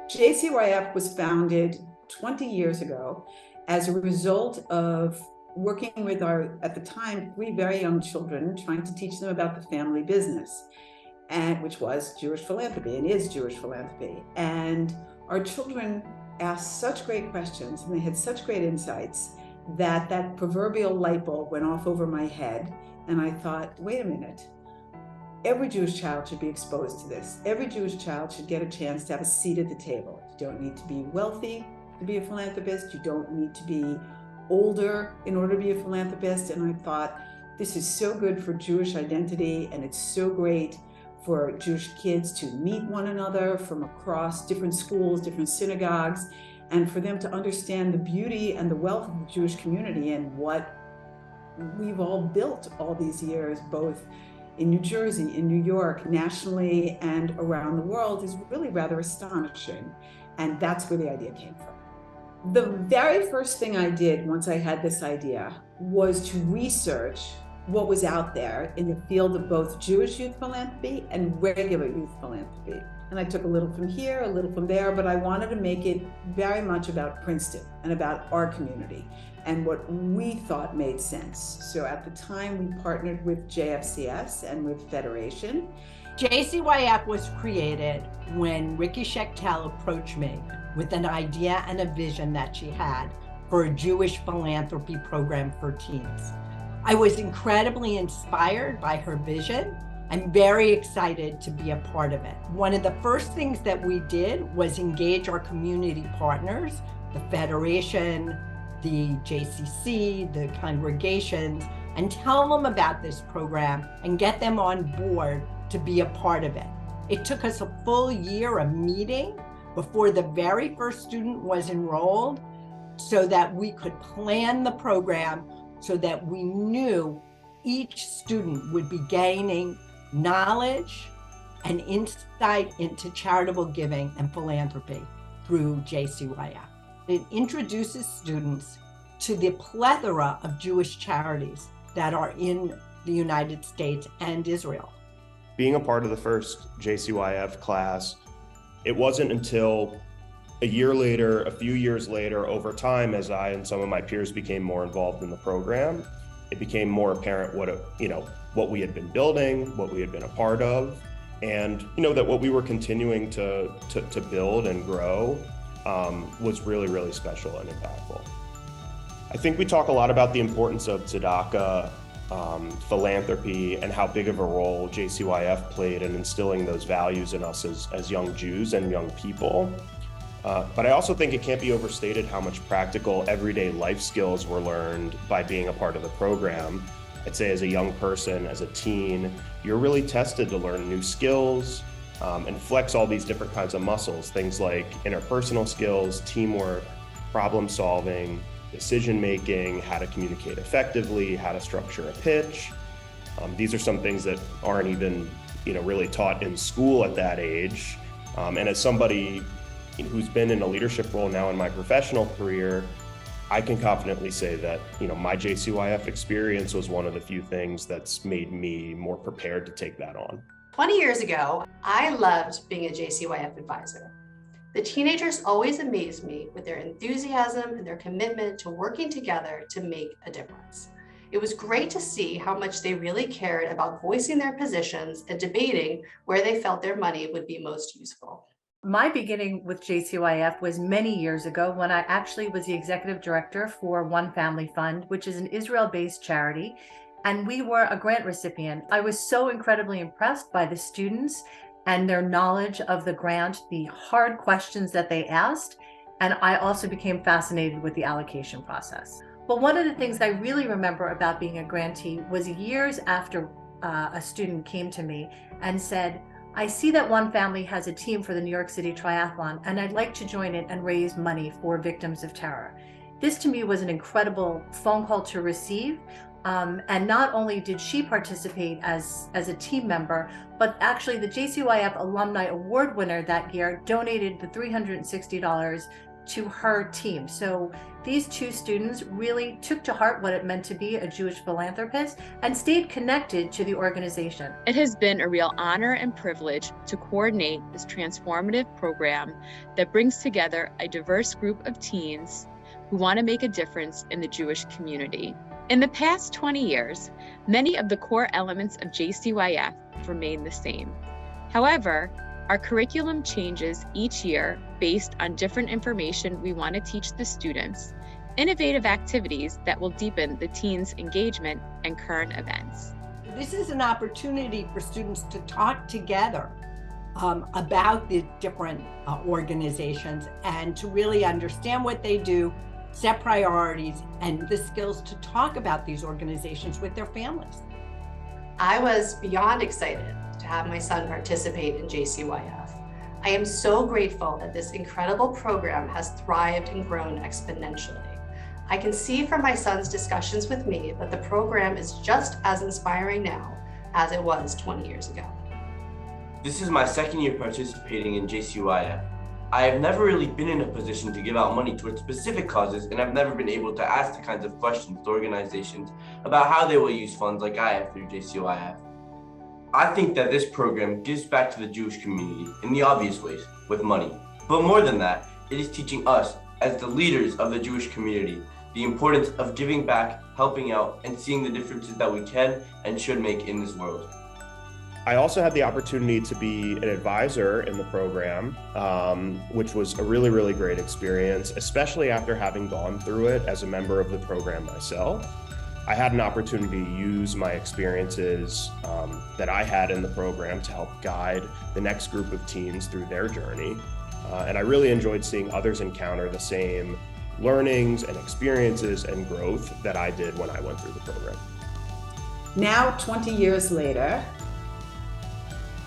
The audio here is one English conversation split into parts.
JCYF was founded 20 years ago as a result of working with our, at the time, 3 very young children, trying to teach them about the family business, and which was Jewish philanthropy and is Jewish philanthropy. And our children asked such great questions and they had such great insights that proverbial light bulb went off over my head. And I thought, wait a minute, every Jewish child should be exposed to this. Every Jewish child should get a chance to have a seat at the table. You don't need to be wealthy to be a philanthropist. You don't need to be older in order to be a philanthropist. And I thought, this is so good for Jewish identity, and it's so great for Jewish kids to meet one another from across different schools, different synagogues, and for them to understand the beauty and the wealth of the Jewish community and what we've all built all these years, both in New Jersey, in New York, nationally, and around the world, is really rather astonishing. And that's where the idea came from. The very first thing I did once I had this idea was to research what was out there in the field of both Jewish youth philanthropy and regular youth philanthropy. And I took a little from here, a little from there, but I wanted to make it very much about Princeton and about our community and what we thought made sense. So at the time, we partnered with JFCS and with Federation. JCYF was created when Ricky Schechtel approached me with an idea and a vision that she had for a Jewish philanthropy program for teens. I was incredibly inspired by her vision. I'm very excited to be a part of it. One of the first things that we did was engage our community partners, the Federation, the JCC, the congregations, and tell them about this program and get them on board to be a part of it. It took us a full year of meeting before the very first student was enrolled so that we could plan the program so that we knew each student would be gaining knowledge and insight into charitable giving and philanthropy through JCYF. It introduces students to the plethora of Jewish charities that are in the United States and Israel. Being a part of the first JCYF class, it wasn't until a year later, a few years later, over time, as I and some of my peers became more involved in the program, it became more apparent what we had been building, what we had been a part of, and that what we were continuing to build and grow was really, really special and impactful. I think we talk a lot about the importance of tzedakah, philanthropy, and how big of a role JCYF played in instilling those values in us as young Jews and young people. But I also think it can't be overstated how much practical everyday life skills were learned by being a part of the program. I'd say as a young person, as a teen, you're really tested to learn new skills and flex all these different kinds of muscles, things like interpersonal skills, teamwork, problem solving, decision-making, how to communicate effectively, how to structure a pitch. These are some things that aren't even, really taught in school at that age. And as somebody who's been in a leadership role now in my professional career, I can confidently say that, my JCYF experience was one of the few things that's made me more prepared to take that on. 20 years ago, I loved being a JCYF advisor. The teenagers always amazed me with their enthusiasm and their commitment to working together to make a difference. It was great to see how much they really cared about voicing their positions and debating where they felt their money would be most useful. My beginning with JCYF was many years ago when I actually was the executive director for One Family Fund, which is an Israel-based charity, and we were a grant recipient. I was so incredibly impressed by the students and their knowledge of the grant, the hard questions that they asked, and I also became fascinated with the allocation process. But one of the things I really remember about being a grantee was years after a student came to me and said, I see that One Family has a team for the New York City Triathlon, and I'd like to join it and raise money for victims of terror. This to me was an incredible phone call to receive. And not only did she participate as a team member, but actually the JCYF Alumni Award winner that year donated the $360 to her team. So these two students really took to heart what it meant to be a Jewish philanthropist and stayed connected to the organization. It has been a real honor and privilege to coordinate this transformative program that brings together a diverse group of teens who want to make a difference in the Jewish community. In the past 20 years, many of the core elements of JCYF remain the same. However, our curriculum changes each year based on different information we want to teach the students, innovative activities that will deepen the teens' engagement, and current events. This is an opportunity for students to talk together about the different organizations and to really understand what they do, set priorities, and the skills to talk about these organizations with their families. I was beyond excited to have my son participate in JCYF. I am so grateful that this incredible program has thrived and grown exponentially. I can see from my son's discussions with me that the program is just as inspiring now as it was 20 years ago. This is my second year participating in JCYF. I have never really been in a position to give out money towards specific causes, and I've never been able to ask the kinds of questions to organizations about how they will use funds like I have through JCYF. I think that this program gives back to the Jewish community in the obvious ways, with money. But more than that, it is teaching us, as the leaders of the Jewish community, the importance of giving back, helping out, and seeing the differences that we can and should make in this world. I also had the opportunity to be an advisor in the program, which was a really, really great experience, especially after having gone through it as a member of the program myself. I had an opportunity to use my experiences that I had in the program to help guide the next group of teens through their journey. And I really enjoyed seeing others encounter the same learnings and experiences and growth that I did when I went through the program. Now, 20 years later,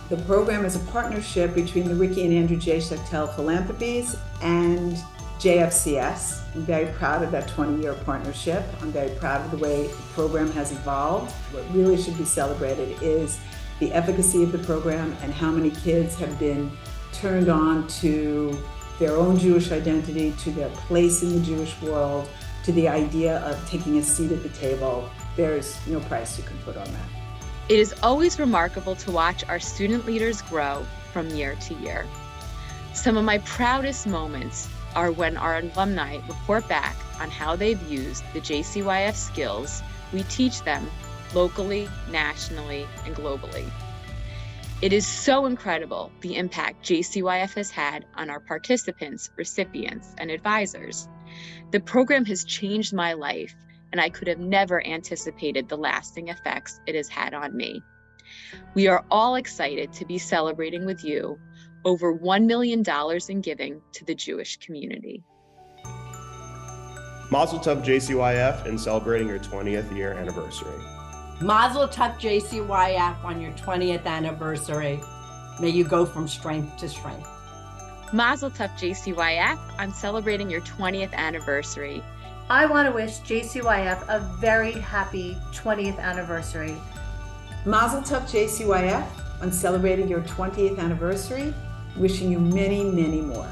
the program is a partnership between the Ricky and Andrew J. Shechtel Philanthropies and JFCS. I'm very proud of that 20-year partnership. I'm very proud of the way the program has evolved. What really should be celebrated is the efficacy of the program and how many kids have been turned on to their own Jewish identity, to their place in the Jewish world, to the idea of taking a seat at the table. There's no price you can put on that. It is always remarkable to watch our student leaders grow from year to year. Some of my proudest moments are when our alumni report back on how they've used the JCYF skills we teach them locally, nationally, and globally. It is so incredible the impact JCYF has had on our participants, recipients, and advisors. The program has changed my life, and I could have never anticipated the lasting effects it has had on me. We are all excited to be celebrating with you over $1 million in giving to the Jewish community. Mazel Tov JCYF in celebrating your 20th year anniversary. Mazel Tov JCYF on your 20th anniversary. May you go from strength to strength. Mazel Tov JCYF on celebrating your 20th anniversary. I want to wish JCYF a very happy 20th anniversary. Mazel Tov JCYF on celebrating your 20th anniversary. Wishing you many, many more.